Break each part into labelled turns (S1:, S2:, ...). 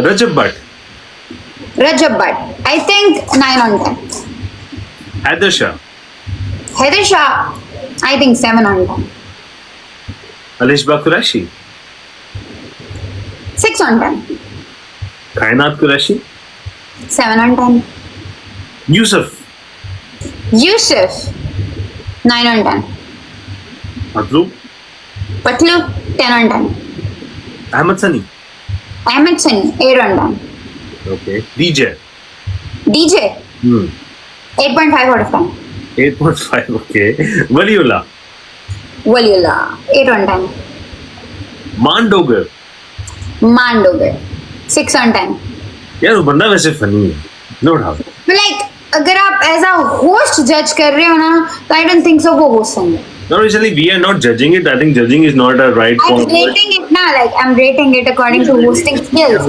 S1: Recep Bhatt,
S2: Rajab Bhatt. I think 9 on 10.
S1: Haider Shah,
S2: Heather Shah. I think 7 on 10.
S1: Alishba Qureshi,
S2: 6 on 10.
S1: Kainat Qureshi,
S2: 7 on 10.
S1: Yusuf,
S2: Yusuf. 9 on 10.
S1: Matloob,
S2: Patlu. 10 on 10.
S1: Ahmed Sani,
S2: Ahmed Sani. 8 on 10.
S1: Okay, DJ,
S2: DJ. 8.5 out of 10.
S1: 8.5, okay, Waliullah,
S2: Waliullah. 8 on 10.
S1: Mandogar,
S2: Mandogar. 6 on 10.
S1: यार वो बंदा वैसे funny है, no doubt.
S2: But like, अगर आप as a host जज कर रहे हो ना, तो आई डोंट थिंक सो वो होस्ट होंगे.
S1: No, actually, we are not judging it. I think judging is not a right
S2: I'm
S1: point.
S2: rating it ना, like I'm rating it according to hosting skills.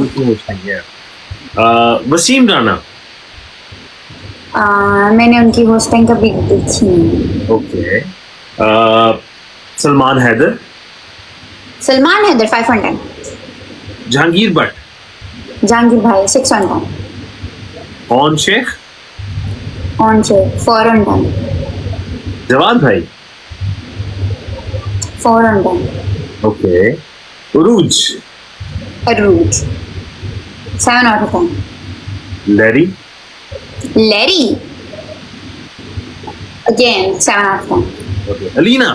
S1: Wasim Rana,
S2: मैंने उनकी hosting कभी देखी नहीं.
S1: Okay, Salman Haider,
S2: Salman Haider 5 on 10.
S1: Jahangir Bhatt,
S2: Jahangir भाई 6 on 10.
S1: Aun Sheikh,
S2: Aun Sheikh 4 on 10.
S1: Jawad भाई,
S2: 4 on 10.
S1: Okay, Urooj,
S2: Arooj 7 out of 10.
S1: Larry,
S2: Larry again 7 out of 10.
S1: Okay, Alina,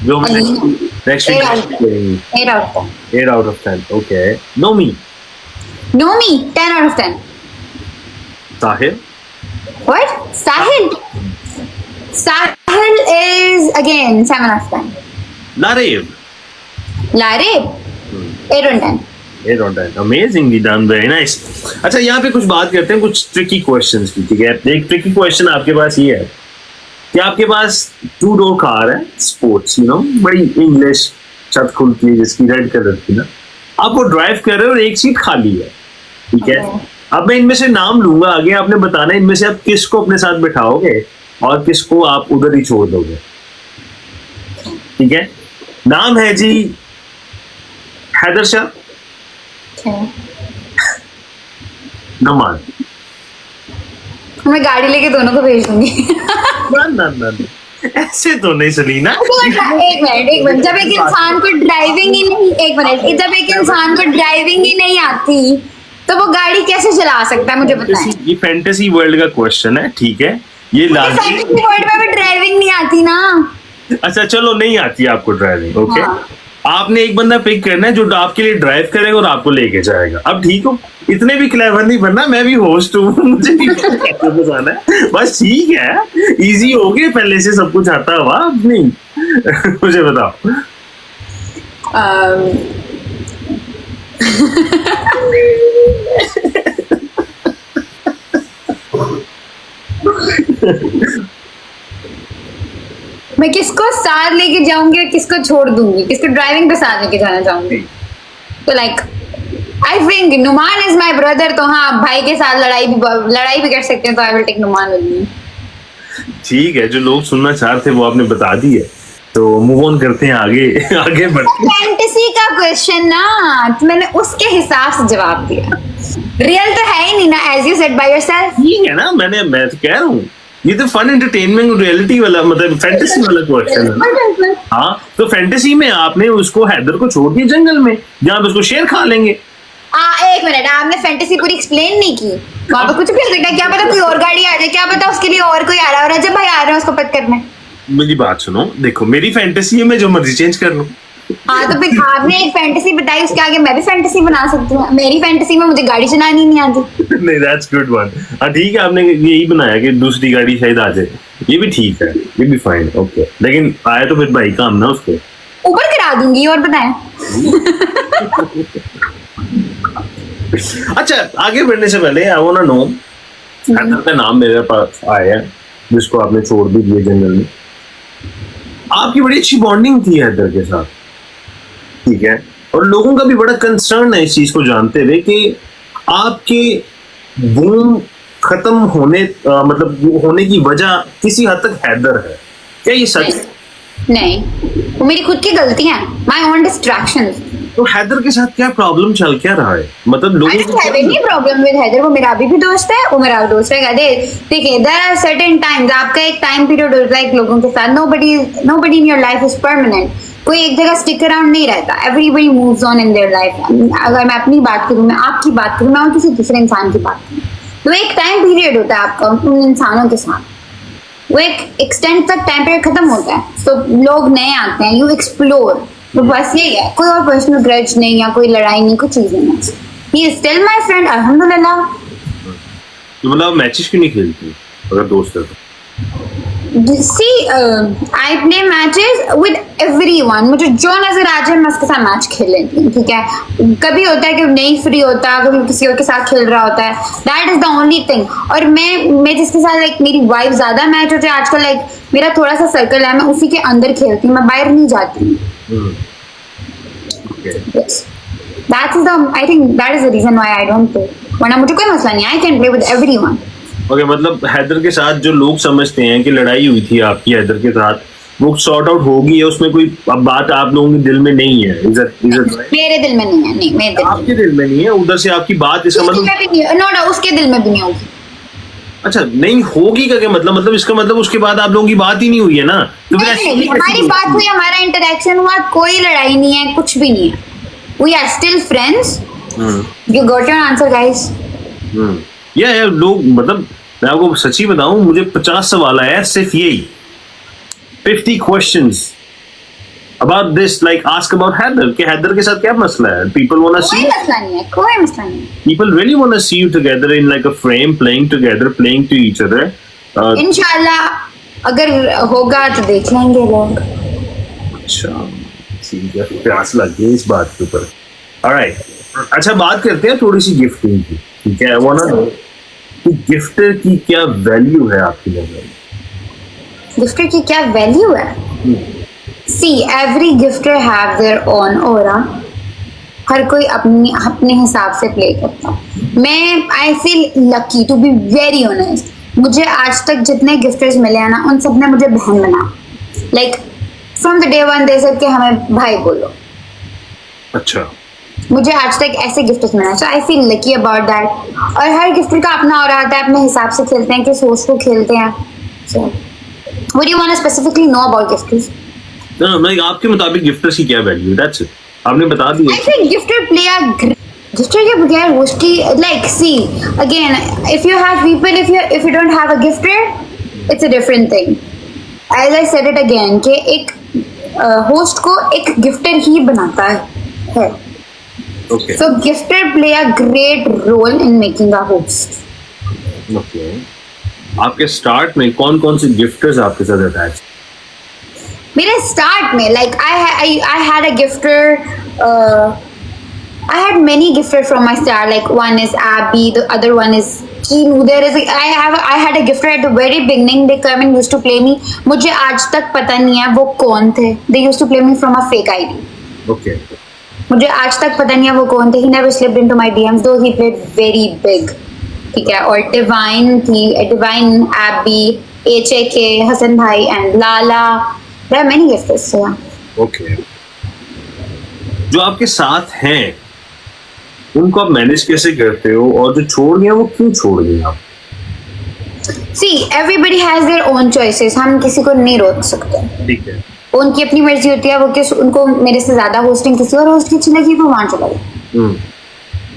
S1: जो हम
S2: Alina.
S1: Next
S2: 8 out of 10. 8 out of 10.
S1: 8 out of 10, okay, Nomi,
S2: Nomi 10 out of 10.
S1: Sahil,
S2: What? Sahil? Sahil is again 7 out of 10.
S1: Laraib,
S2: Larib 8 on 10.
S1: 8 on 10, amazingly done, very nice. अच्छा, यहाँ पे कुछ बात करते हैं कुछ ट्रिकी क्वेश्चंस की, ठीक है. एक ट्रिकी क्वेश्चन आपके पास ये है कि आपके पास 2 door कार है, स्पोर्ट्स, बड़ी इंग्लिश, छत खुलती है जिसकी, रेड कलर की ना, आप वो ड्राइव कर रहे हो और एक सीट खाली है, ठीक है. अब मैं इनमें से नाम लूंगा, आगे आपने बताना है इनमें से आप किसको अपने साथ बिठाओगे और किसको आप उधर ही छोड़ दोगे, ठीक है. नाम है जी हैदर शाह,
S2: Okay.
S1: नमान.
S2: मैं गाड़ी लेके दोनों को भेज दूंगी.
S1: ना, ऐसे तो नहीं सलीना.
S2: एक मिनट. जब एक इंसान को ड्राइविंग ही नहीं, एक मिनट, जब एक इंसान को ड्राइविंग ही नहीं आती तो वो गाड़ी कैसे चला सकता है, मुझे बताएं.
S1: ये फैंटेसी वर्ल्ड का क्वेश्चन है, ठीक है. ये
S2: फैंटेसी वर्ल्ड में भी ड्राइविंग नहीं आती ना.
S1: अच्छा चलो, नहीं आती आपको ड्राइविंग, ओके.
S2: हाँ.
S1: आपने एक बंदा पिक करना है जो आपके लिए ड्राइव करेगा और आपको लेके जाएगा. अब ठीक हो, इतने भी क्लेवर नहीं बनना, मैं भी होस्ट हूँ, मुझे भी कैसे बताना है. बस ठीक है, इजी हो गए, पहले से सब कुछ आता हुआ. अब नहीं मुझे बताओ.
S2: मैं किसको साथ लेके जाऊंगी, किसको छोड़ दूंगी, किसको ड्राइविंग पे साथ लेके जाना चाहूंगी. तो like I think Numan is my brother. तो हाँ, भाई के साथ लड़ाई भी कर सकते हैं, तो I will take Numan with me.
S1: ठीक है, जो लोग सुनना चाह रहे थे वो आपने बता दी है, तो मूव ऑन करते हैं आगे. आगे बढ़ते हैं.
S2: फैंटेसी का क्वेश्चन ना, तो मैंने उसके हिसाब से जवाब दिया. रियल तो है ही नहीं ना, as you said by yourself.
S1: ठीक है ना, मैं तो कह रहा हूँ ये तो फन एंटरटेनमेंट रियलिटी वाला, मतलब फैंटेसी वाला क्वेश्चन है. हाँ, तो फैंटेसी में आपने उसको हैदर को छोड़ दिया जंगल में, जहाँ पे उसको शेर खा लेंगे.
S2: एक मिनट, आपने फैंटेसी पूरी एक्सप्लेन नहीं की. वहां पे कुछ भी हो सकता है, क्या पता कोई और गाड़ी आ जाए, क्या पता उसके लिए और कोई आ रहा है, और रजब भाई आ रहे हैं उसको पिक करने.
S1: मेरी बात सुनो, देखो मेरी फैंटेसी है, मैं जो मर्जी चेंज कर लूं.
S2: हाँ, तो फिर आपने एक फैंटेसी बताई, उसके आगे मैं भी फैंटेसी बना सकती हूँ. मेरी फैंटेसी में मुझे गाड़ी चलानी नहीं आती.
S1: नहीं, दैट्स गुड वन. हाँ ठीक है, आपने यही बनाया कि दूसरी गाड़ी शायद आ जाए, ये भी ठीक है, ये भी फाइन, ओके. लेकिन आया तो फिर भाई काम ना उसको
S2: ऊपर करा दूंगी. और बताएं.
S1: अच्छा, आगे बढ़ने से पहले I want to know, Haider का नाम मेरे पास आया है, जिसको आपने छोड़ भी दिया जंगल में. आपकी बड़ी अच्छी बॉन्डिंग थी हैदर के साथ, ठीक है. और लोगों का भी बड़ा कंसर्न है इस चीज को जानते हुए कि आपके बूम खत्म होने मतलब होने की वजह किसी हद तक हैदर है. क्या ये सच?
S2: नहीं, वो मेरी खुद की गलतियां हैं. My own distractions.
S1: तो हैदर के साथ क्या प्रॉब्लम चल क्या रहा है, मतलब
S2: I
S1: लोगों
S2: don't have any problem with Haider, वो मेरा अभी भी दोस्त है, वो मेरा दोस्त रहेगा। देखिए, there are certain times, आपका एक टाइम पीरियड होता है लोगों के साथ। nobody in your life is permanent, कोई एक जगह स्टिक अराउंड नहीं रहता। everybody moves on in their life। अगर मैं अपनी बात करूँ, मैं आपकी बात करूँ, मैं और किसी दूसरे इंसान की बात करूँ, तो एक टाइम पीरियड होता है आपका उन इंसानों के साथ, वो एक एक्सटेंड तक टाइम पीरियड खत्म होता है, तो लोग नए आते हैं, यू एक्सप्लोर। तो बस यही है, कोई और पर्सनल ग्रज नहीं या कोई लड़ाई नहीं, कुछ चीज नहीं है। He is still my friend, अल्हम्दुलिल्लाह।
S1: तो मतलब मैचेस क्यों नहीं खेलती अगर दोस्त है तो?
S2: See, I play matches with everyone। मुझे जो नजर आ जाए मैं उसके साथ मैच खेल लेती हूँ, ठीक है। कभी होता है कि नहीं फ्री होता, कभी किसी और के साथ खेल रहा होता है, that is the only thing. और मैं जिसके साथ लाइक मेरी वाइफ ज्यादा मैच होते हैं आजकल, लाइक मेरा थोड़ा सा सर्कल है, मैं उसी के अंदर खेलती हूँ, मैं बाहर नहीं जाती हूँ। That is the, I think that is the reason why I don't play। वरना मुझे कोई मसला नहीं, I can play with everyone।
S1: Okay, मतलब हैदर के साथ जो लोग समझते हैं कि लड़ाई हुई थी आपकी हैदर के साथ, वो सॉर्ट आउट होगी है, उसमें कोई अब बात आप लोगों के दिल में नहीं है। इज्जत
S2: मेरे दिल में नहीं है, नहीं मेरे दिल में,
S1: आपके दिल में नहीं है, उधर से आपकी बात इसका मतलब
S2: नो डाउट उसके दिल में भी नहीं होगी।
S1: अच्छा, नहीं होगी का क्या मतलब इसका मतलब उसके बाद आप लोगों की बात ही नहीं हुई है ना, तो फिर
S2: नहीं, हमारी बात हुई, हमारा इंटरेक्शन हुआ, कोई लड़ाई नहीं है, कुछ भी नहीं है। We are still friends। You got your answer, guys।
S1: या लोग, मतलब मैं आपको सच्ची बताऊं, मुझे 50 सवाल आया सिर्फ यही, 50 questions about this, like ask about Haider, कि हैदर के साथ क्या मसला है। People wanna see,
S2: कोई मसला नहीं है, कोई मसला नहीं है।
S1: people really wanna see you together in like a frame, playing together, playing to each other।
S2: इंशाल्लाह अगर होगा तो देख लेंगे लोग।
S1: अच्छा, ठीक है, प्यास लग गई इस बात के ऊपर। ऑलराइट, अच्छा बात करते हैं थोड़ी सी गिफ्टिंग की, ठीक है। वाना कि गिफ्टर की क्या वैल्यू है आपकी नजर में?
S2: गिफ्टर की क्या वैल्यू है? See, every gifter have their own aura. हर कोई अपने हिसाब से प्ले करता है। मैं I feel lucky to be very honest. मुझे आज तक जितने गिफ्टर्स मिले हैं ना, उन सब ने मुझे बहन बना। Like from the day one they said कि हमें भाई बोलो।
S1: अच्छा,
S2: मुझे आज तक ऐसे गिफ्ट्स मिला, so I feel lucky about that. और हर गिफ्टर का अपना और आता है, अपने हिसाब से खेलते हैं, किस सोच को खेलते हैं। So what do you want to specifically know about gifters?
S1: मतलब आपके मुताबिक गिफ्टर्स की क्या वैल्यू है? दैट्स इट, आपने बता दिया।
S2: I think gifter play a gifter के बगैर उसकी, like see again, if you have people, if you don't have a gifter, it's a different thing. As I said it again कि एक host को एक गिफ्टर ही बनाता है।
S1: Okay.
S2: So gifter play a great role in making a host।
S1: Okay. आपके start में कौन कौन से गिफ्टर्स आपके साथ अटैच?
S2: मेरे स्टार्ट में like I had a gifter, I had many gifters from my start, like one is Abby, the other one is Keenu। I had a gifter at the very beginning, they come and used to play me। मुझे आज तक पता नहीं है वो कौन थे। They used to play me from a fake ID।
S1: Okay.
S2: मुझे आज तक पता नहीं है वो कौन थे। He never slipped into my DMs, though he played very big। ठीक है, और डिवाइन थी, डिवाइन, एबी, HAK, हसन भाई and Lala. There are many gifters, so yeah।
S1: Okay. जो आपके साथ हैं उनको आप मैनेज कैसे करते हो, और जो छोड़ गए वो क्यों छोड़ गए आप?
S2: See, everybody has their own choices। हम किसी को नहीं रोक सकते,
S1: ठीक है।
S2: उनकी अपनी मर्जी होती है। वो किस, उनको मेरे से ज्यादा होस्टिंग किसी और होस्ट की अच्छी लगी, वो वहां चला गया।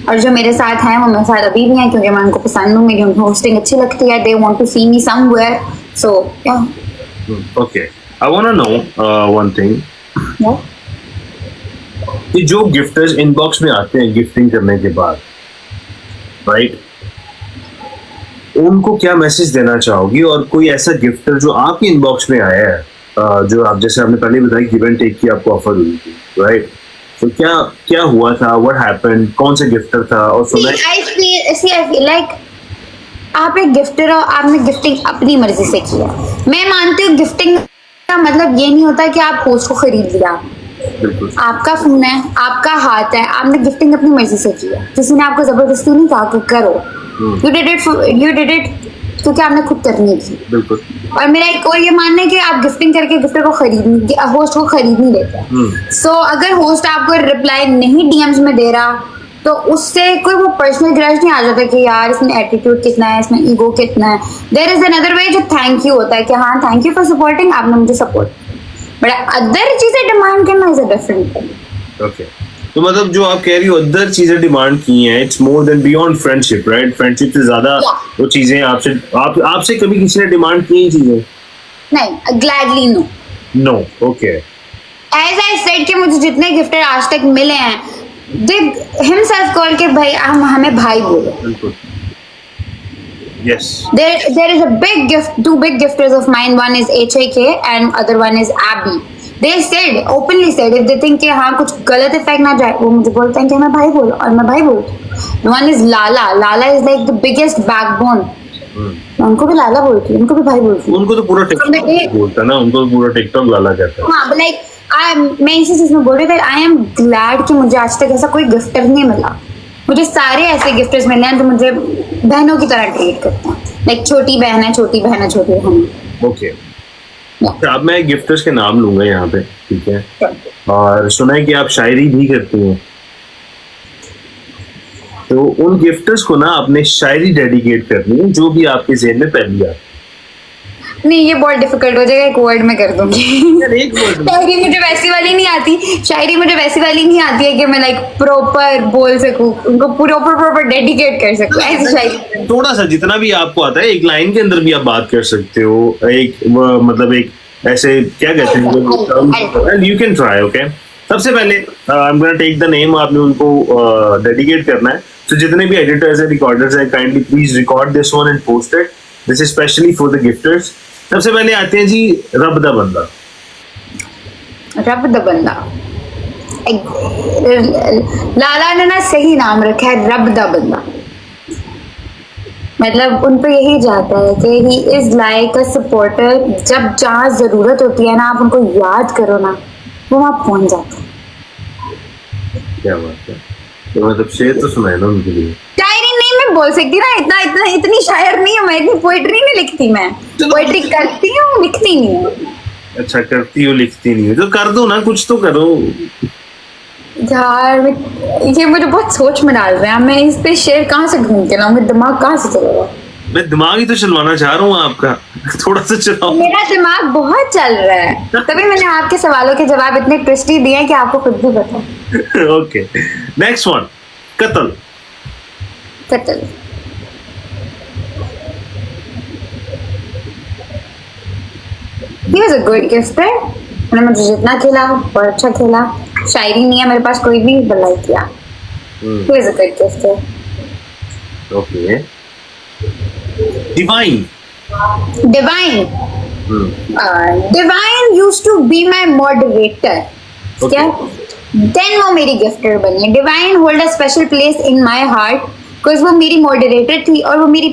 S2: और जो मेरे साथ हैं वो मेरे साथ अभी भी हैं, क्योंकि मैं उनको पसंद हूँ, मेरी उनको होस्टिंग अच्छी लगती है। They want to see me somewhere, so ya.
S1: Okay, I want to know one thing, कि जो गिफ्टर्स इनबॉक्स में आते हैं गिफ्टिंग करने के बाद, राइट, उनको क्या मैसेज देना चाहोगी? और कोई ऐसा गिफ्टर जो आपके इनबॉक्स में आया है, जो आप, जैसे आपने पहले बताया, गिव एंड टेक की आपको ऑफर हुई थी, राइट, तो क्या हुआ था, व्हाट हैपेंड, कौन सा गिफ्टर था? और सुना
S2: आई फील लाइक आप एक गिफ्टर हो, आपने गिफ्टिंग अपनी मर्जी से किया। मैं मानती हूँ गिफ्टिंग का मतलब ये नहीं होता कि आप होस्ट को खरीद लिया। आपका फोन है, आपका हाथ है, आपने गिफ्टिंग अपनी मर्जी से किया, किसी ने आपको जबरदस्ती नहीं कहा कि करो। यू डिड इट क्योंकि आपने खुद करनी थी।
S1: बिल्कुल।
S2: और मेरा एक और ये मानना है कि आप गिफ्टिंग करके गिफ्टर को होस्ट को खरीद नहीं लेते। सो अगर होस्ट आपको रिप्लाई नहीं डीएम्स में दे रहा तो उससे कोई वो पर्सनल ग्रज नहीं आ जाता कि यार इसमें एटीट्यूड कितना है, इसमें ईगो कितना है। देयर इज अनदर वे जो थैंक यू होता है कि हाँ थैंक यू फॉर सपोर्टिंग, आपने मुझे सपोर्ट। बट अदर चीजें डिमांड करना is a different thing.
S1: Okay, तो मतलब जो आप कह रही हो अदर चीजें डिमांड की हैं, it's more than beyond friendship, right? Friendship से ज्यादा वो चीजें आपसे कभी किसी ने डिमांड की चीजें?
S2: नहीं, gladly no.
S1: No, okay.
S2: As I said कि मुझे जितने गिफ्टर आज तक मिले हैं दे हिमसेल्फ कॉल के भाई हम हमें भाई बोलो।
S1: बिल्कुल। Yes.
S2: There is a two big gifters of mine. One is HAK and other one is Abby. They openly said if they think कि हाँ कुछ गलत इफेक्ट ना जाए, वो मुझे बोलते हैं कि हमें भाई बोलो और मैं भाई बोलती हूँ। One is Lala. Lala is like the biggest backbone. मैं उनको भी लाला बोलती हूँ, उनको भी भाई बोलती हूँ।
S1: उनको तो पूरा टिकटॉक बोलता है ना, उनको तो पूरा टिकटॉक लाला कहता है।
S2: हाँ, but like मैं इसी चीज में बोल रही थी, आई एम ग्लैड कि मुझे आज तक ऐसा कोई गिफ्टर नहीं मिला। मुझे सारे ऐसे गिफ्टर्स मिले हैं जो मुझे बहनों की तरह ट्रीट करते हैं। लाइक छोटी बहन है, छोटी बहन है, छोटी बहन है।
S1: ओके, अब मैं गिफ्टर्स के नाम लूंगा यहाँ पे, ठीक है? और सुना है कि आप शायरी भी करती हैं, तो उन गिफ्टर्स को ना अपने शायरी डेडिकेट करनी है जो भी आपके ज़हन में पहली आए।
S2: नहीं, ये बहुत डिफिकल्ट हो जाएगा, एक वर्ड में कर दूंगी। शायरी मुझे वैसी वाली नहीं आती, शायरी मुझे वैसी वाली नहीं आती है कि मैं लाइक प्रॉपर बोल सकूं, उनको प्रॉपर डेडिकेट कर सकूं ऐसी शायरी।
S1: थोड़ा सा जितना भी आपको आता है एक लाइन के अंदर भी आप बात कर सकते हो, एक मतलब एक ऐसे क्या कहते हैं, यू कैन ट्राई। ओके, सबसे पहले I am gonna take the name, आपने उनको डेडिकेट करना है। तो जितने भी एडिटर्स हैं, रिकॉर्डर्स हैं, kindly please record this one and post it. This is specially for the gifters. सबसे पहले आते हैं जी रब दा बंदा।
S2: रब दा बंदा, लाला ने ना सही नाम रखा है, रब दा बंदा। मतलब उन पे यही जाता है कि he is like a supporter. जब जहाँ जरूरत होती है ना, आप उनको याद करो ना, वो वहाँ पहुंच जाते हैं।
S1: क्या बात है, तो मतलब शेर तो सुनाए ना उनके लिए।
S2: शायरी नहीं मैं बोल सकती ना, इतनी शायर नहीं हूँ मैं, इतनी पोएट्री नहीं लिखती मैं। पोएट्री करती हूँ, लिखती नहीं हूँ। अच्छा,
S1: करती हो लिखती नहीं हो, तो कर दो ना, कुछ तो करो
S2: यार। ये मुझे बहुत सोच में डाल रहे हैं, मैं इस पे शेर कहाँ से ढूंढ के लाऊं, मेरा दिमाग कहाँ से चलेगा?
S1: मैं दिमाग ही तो चलवाना चाह रहा हूँ आपका, थोड़ा सा चलाओ।
S2: मेरा दिमाग बहुत चल रहा है, तभी मैंने आपके सवालों के जवाब इतने ट्विस्टी दिए हैं कि आपको खुद भी पता।
S1: ओके, नेक्स्ट वन, कत्ल।
S2: कत्ल, he was a good gifter। उन्होंने मुझे जितना खेला बहुत अच्छा खेला। शायरी नहीं है मेरे पास कोई भी, भलाई किया। he was a good gifter।
S1: Okay, divine.
S2: Divine, divine used to be my moderator। क्या? Then वो मेरी गिफ्टर बनी है। Divine hold a special place in my heart because वो मेरी मॉडरेटर थी और वो मेरी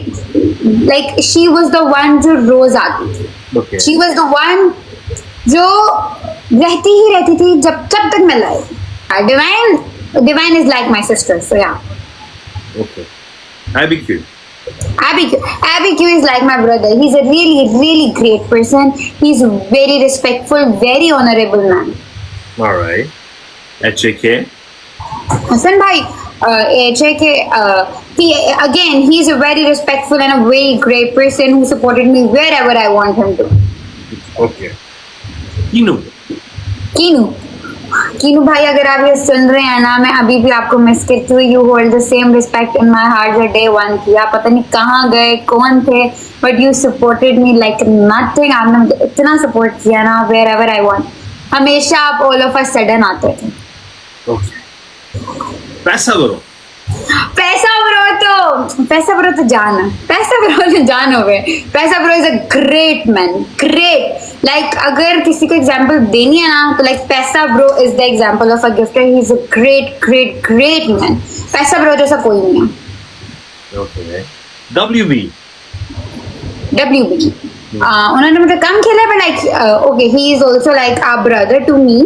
S2: like she was the one जो रोज आती थी।
S1: Okay.
S2: She was the one जो रहती थी जब तक मैं लाई। Divine is like my sister, so yeah।
S1: Okay. Abby Q is like my brother। He's a really great person। He's very respectful, very honorable man। All right। HAK।
S2: Hassan bhai, HAK, he's a very respectful and a very great person who supported me wherever I want him to।
S1: Okay।
S2: Kinnow भाई, अगर आप ये सुन रहे हैं ना, मैं अभी भी आपको मिस करती हूँ। You hold the same respect in my heart जो डे वन की। आप पता नहीं कहाँ गए, कौन थे, but you supported me like nothing. आपने मुझे इतना सपोर्ट किया ना, वेयर एवर आई वांट। हमेशा आप ऑल ऑफ अ सडन आते थे।
S1: पैसा ब्रो
S2: तो जान है। पैसा ब्रो तो जान हो गए। पैसा bro is a great man, great. Like अगर किसी को एग्जांपल देनी है ना, तो लाइक पैसा bro is the example of a gifter. He is a great man. पैसा ब्रो जैसा कोई नहीं है।
S1: ओके। WB
S2: उन्होंने मुझे कम खेला, but like okay, he is also like a brother to me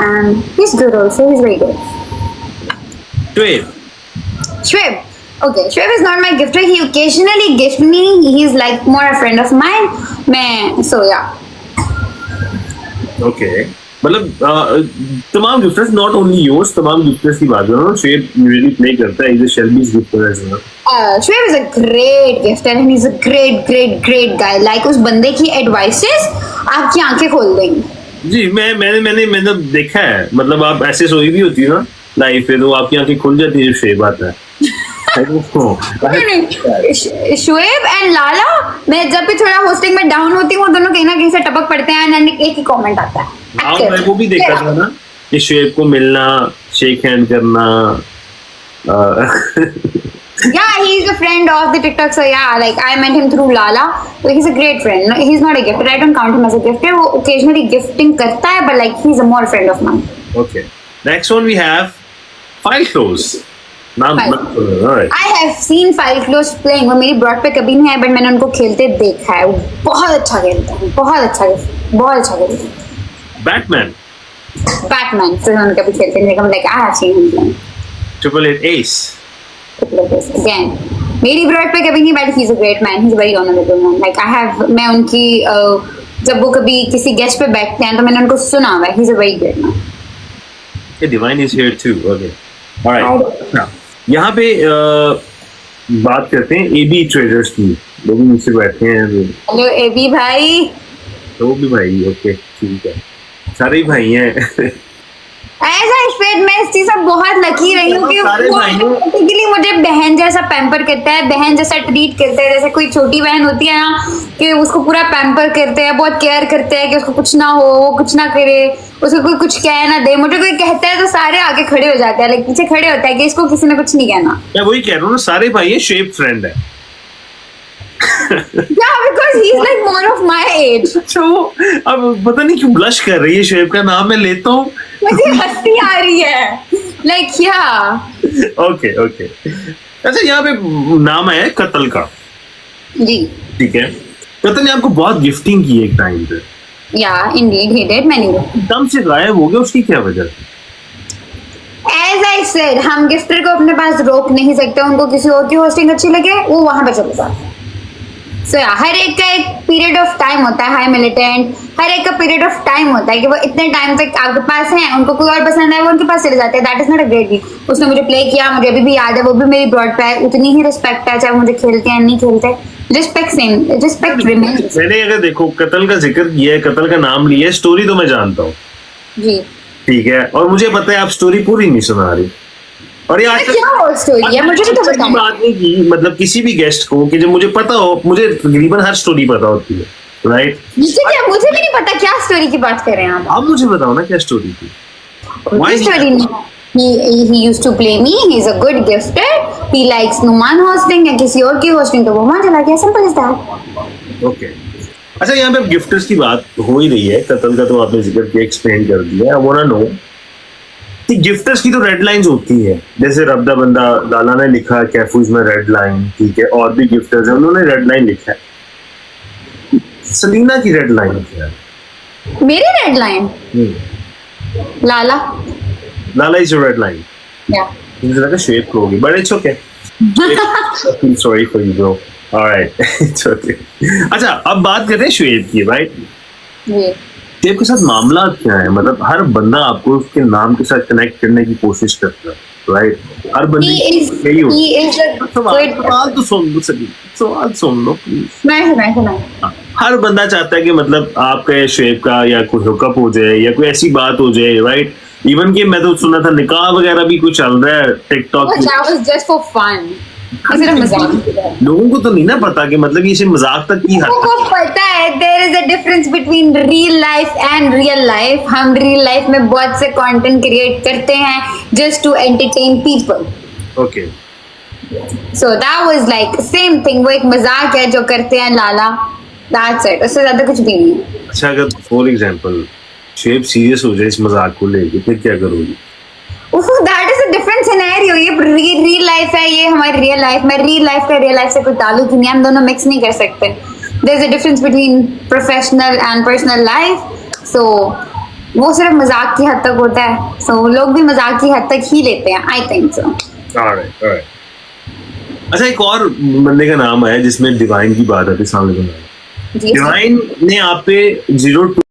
S2: and he is good also. He is very good.
S1: Shweb।
S2: Okay, Shoaib is not my gifter. He occasionally gift me. He's like more a friend of mine. So yeah.
S1: Okay मतलब तमाम gifters, not only yours, तमाम gifters की बात कर रहा हूँ. शेब usually play करता है, is a Shelby's gifter as well.
S2: Shoaib is a great gifter and he's a great guy. Like उस बंदे की advices आपकी आंखें खोल देंगी.
S1: जी मैंने मतलब देखा है, मतलब आप ऐसे सोई भी होती है ना लाइफ पे, तो आपकी आंखें खुल जाती है जब शेब आता है.
S2: शोएब एंड लाला, मैं जब भी थोड़ा होस्टिंग में डाउन होती हूँ, दोनों कहीं ना कहीं से टपक पड़ते हैं एंड एक ही कमेंट आता है.
S1: हाँ, मैं वो भी देखा था ना कि शोएब को मिलना, शेक हैंड करना.
S2: Yeah, he's a friend of the TikTok, so yeah, like I met him through Lala. So he's a great friend. No, he's not a gifter. I don't count him as a gifter. वो occasionally gifting करता है, but like he's a more friend of mine.
S1: Okay. Next one we have File Close. नाम
S2: I have seen File Close playing. वो मेरी broad पे कभी नहीं है, but मैंने उनको खेलते देखा है. वो बहुत अच्छा खेलते हैं, बहुत अच्छा खेलते हैं. Batman. फिर उनका भी खेलते हैं. I'm like I have seen him playing.
S1: Triple Eight Ace.
S2: Again, मेरी ब्रॉड पे कभी नहीं, but he's a great man. He's a very honorable man. Like I have, मैं उनकी जब वो कभी किसी गेस्ट पे बैठते हैं तो मैंने उनको सुना हुआ है. He's a very great man.
S1: Yeah, Divine is here too. Okay. All right. Now, यहाँ पे बात करते हैं AB Traders की. वो भी मुझसे बैठे हैं.
S2: हेलो AB भाई.
S1: वो भी भाई. ओके ठीक है, सारे ही भाई हैं.
S2: ऐसा स्पेड में इस चीज से बहुत लकी रही हूँ कि वो मुझे बहन जैसा पैम्पर करता है, बहन जैसा ट्रीट करता है. जैसे कोई छोटी बहन होती है ना, कि उसको पूरा पैम्पर करते हैं, बहुत केयर करते हैं कि उसको कुछ ना हो, वो कुछ ना करे, उसको कोई कुछ कह ना दे. मुझे कोई कहता है तो सारे आगे खड़े हो जाते हैं, लाइक पीछे खड़े होता है कि इसको किसी ने कुछ नहीं कहना.
S1: मैं वही कह रहा हूँ ना, सारे भाई हैं, शेप फ्रेंड है.
S2: Yeah, because he's like more of my age.
S1: अच्छा, वो अब पता नहीं क्यों ब्लश कर रही है. शेप का नाम मैं लेता हूँ,
S2: मुझे हंसी आ रही है. Like yeah.
S1: ओके. अच्छा, यहाँ पे नाम आया है कत्ल का.
S2: जी.
S1: ठीक है, कत्ल ने आपको बहुत गिफ्टिंग की एक टाइम पे.
S2: Yeah, indeed, he did many.
S1: एकदम से गायब हो गया, उसकी क्या वजह थी?
S2: As I said, हम गिफ्टर को अपने पास रोक नहीं सकते. उनको किसी और की होस्टिंग अच्छी लगे, वो वहां पे चले जाते. So yeah, हर एक का एक पीरियड ऑफ टाइम होता है. हाई मिलिटेंट, हर एक का पीरियड ऑफ टाइम होता है कि वो इतने टाइम तक आपके पास हैं, उनको कोई और पसंद है, वो उनके पास चले जाते हैं. That is not a great deal. उसने मुझे प्ले किया, मुझे अभी भी याद है. वो भी मेरी ब्रॉड पे है, उतनी ही रिस्पेक्ट है, चाहे मुझे खेलते हैं नहीं खेलते. Respect same, respect remains.
S1: मैंने अगर देखो कत्ल का जिक्र किया है, कत्ल का नाम लिया है, स्टोरी तो मैं जानता हूँ.
S2: जी
S1: ठीक है, और मुझे पता है आप स्टोरी पूरी नहीं सुना रही. और ये आज
S2: क्या स्टोरी है, मुझे भी तो
S1: की बात नहीं की, मतलब किसी भी गेस्ट को कि जब मुझे पता हो, मुझे तकरीबन हर स्टोरी पता होती है, राइट?
S2: मुझे भी नहीं पता क्या स्टोरी की बात कर रहे हैं आप.
S1: अब मुझे बताओ ना क्या स्टोरी थी.
S2: स्टोरी नहीं. He used to play me. He's a good gifter. He likes Numan hosting या किसी और की hosting, तो वो वहाँ चला गया. Simple as that.
S1: ओके. अच्छा, यहाँ पे गिफ्टर्स की बात हो ही रही है, कत्ल का तो आपने जिक्र किया, एक्सप्लेन कर दिया. आई वांट टू नो कि गिफ्टर्स की तो रेड लाइंस होती है. जैसे रब्दा बंदा लाला ने लिखा कैफूज में रेड लाइन, ठीक है, और भी गिफ्टर्स हैं, उन्होंने रेड लाइन लिखा है. सलीना की रेड लाइन क्या है?
S2: मेरी red line
S1: Lala is your red line. मुझे लगा शेप को होगी, but it's okay. Sorry for you bro. Alright, it's okay. अच्छा, अब बात करते हैं शुएब की, राइट? शुएब के साथ मामला क्या है? मतलब हर बंदा आपको उसके नाम के साथ कनेक्ट करने की कोशिश करता है, राइट? हर बंदे यही होता है. सवाल सुन लो प्लीज. हर बंदा चाहता है कि मतलब आपका शुएब का या कोई हुकअप हो जाए या कोई ऐसी बात हो जाए, राइट? इवन कि मैं तो सुना था निकाह वगैरह भी कुछ चल रहा है टिकटॉक. लोगों को तो नहीं ना पता कि मतलब इसे मजाक तक की हद तक
S2: पता है. There is a difference between real life and real life. हम रियल लाइफ में बहुत से कंटेंट क्रिएट करते हैं just to entertain people.
S1: Okay.
S2: So that was like same thing. वो एक मजाक है जो करते हैं लाला. That's it. उससे ज्यादा कुछ भी नहीं है.
S1: अच्छा, अगर फॉर एग्जांपल शेप सीरियस हो जाए इस मजाक को लेके, फिर क्या करोगी?
S2: That is a different scenario. ये real life है, ये हमारी real life में. real life का real life से कोई ताल्लुक ही नहीं. हम दोनों mix नहीं कर सकते. There's a difference between professional and personal life. So वो सिर्फ मजाक की हद तक होता है. So लोग भी मजाक की हद तक ही लेते हैं. I think so.
S1: Alright. अच्छा, एक और बंदे का नाम है जिसमें डिवाइन की बात आती है, सामने का नाम
S2: जी
S1: डिवाइन ने आप पे 0 to